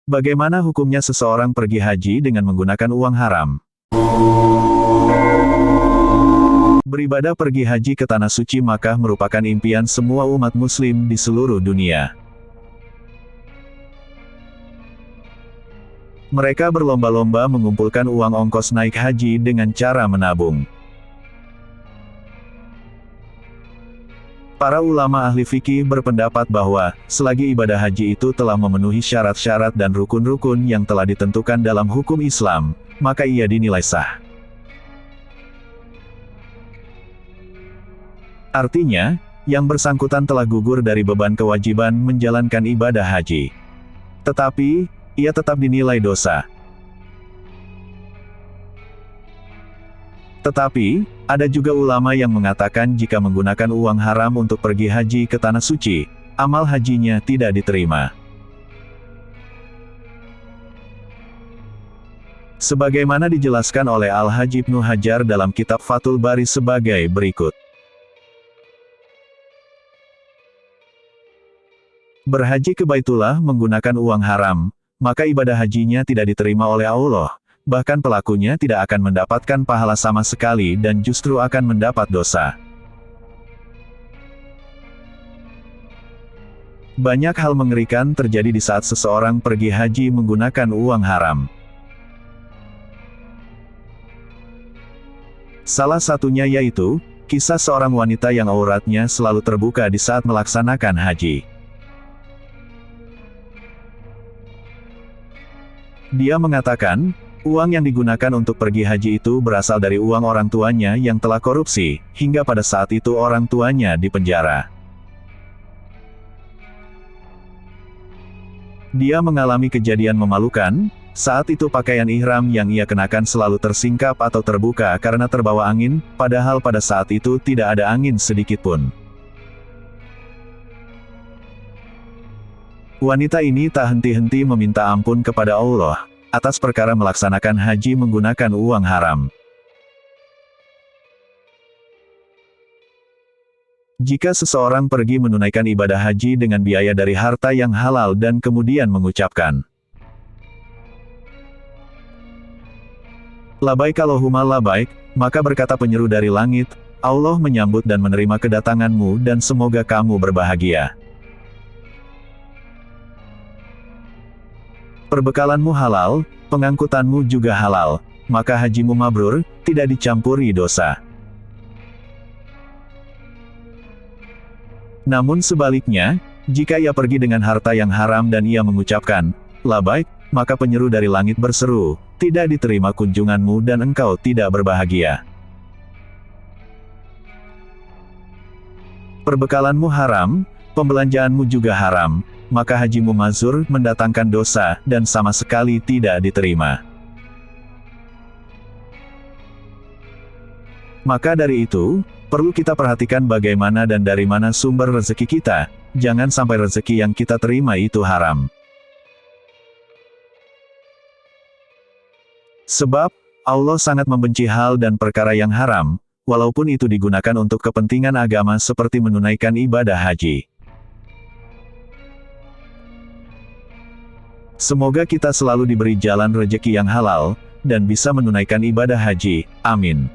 Bagaimana hukumnya seseorang pergi haji dengan menggunakan uang haram? Beribadah pergi haji ke Tanah Suci Makkah merupakan impian semua umat muslim di seluruh dunia. Mereka berlomba-lomba mengumpulkan uang ongkos naik haji dengan cara menabung. Para ulama ahli fikih berpendapat bahwa, selagi ibadah haji itu telah memenuhi syarat-syarat dan rukun-rukun yang telah ditentukan dalam hukum Islam, maka ia dinilai sah. Artinya, yang bersangkutan telah gugur dari beban kewajiban menjalankan ibadah haji. Tetapi, ia tetap dinilai dosa. Tetapi, ada juga ulama yang mengatakan jika menggunakan uang haram untuk pergi haji ke Tanah Suci, amal hajinya tidak diterima. Sebagaimana dijelaskan oleh Al-Hajj Ibnu Hajar dalam kitab Fathul Bari sebagai berikut. Berhaji ke Baitullah menggunakan uang haram, maka ibadah hajinya tidak diterima oleh Allah, bahkan pelakunya tidak akan mendapatkan pahala sama sekali dan justru akan mendapat dosa. Banyak hal mengerikan terjadi di saat seseorang pergi haji menggunakan uang haram. Salah satunya yaitu, kisah seorang wanita yang auratnya selalu terbuka di saat melaksanakan haji. Dia mengatakan, uang yang digunakan untuk pergi haji itu berasal dari uang orang tuanya yang telah korupsi, hingga pada saat itu orang tuanya dipenjara. Dia mengalami kejadian memalukan, saat itu pakaian ihram yang ia kenakan selalu tersingkap atau terbuka karena terbawa angin, padahal pada saat itu tidak ada angin sedikitpun. Wanita ini tak henti-henti meminta ampun kepada Allah, atas perkara melaksanakan haji menggunakan uang haram. Jika seseorang pergi menunaikan ibadah haji dengan biaya dari harta yang halal dan kemudian mengucapkan, "Labaik Allahumma labaik," maka berkata penyeru dari langit, Allah menyambut dan menerima kedatanganmu dan semoga kamu berbahagia. Perbekalanmu halal, pengangkutanmu juga halal, maka hajimu mabrur, tidak dicampuri dosa. Namun sebaliknya, jika ia pergi dengan harta yang haram dan ia mengucapkan, labaik, maka penyeru dari langit berseru, tidak diterima kunjunganmu dan engkau tidak berbahagia. Perbekalanmu haram, pembelanjaanmu juga haram, maka hajimu mazur, mendatangkan dosa, dan sama sekali tidak diterima. Maka dari itu, perlu kita perhatikan bagaimana dan dari mana sumber rezeki kita, jangan sampai rezeki yang kita terima itu haram. Sebab, Allah sangat membenci hal dan perkara yang haram, walaupun itu digunakan untuk kepentingan agama seperti menunaikan ibadah haji. Semoga kita selalu diberi jalan rezeki yang halal, dan bisa menunaikan ibadah haji. Amin.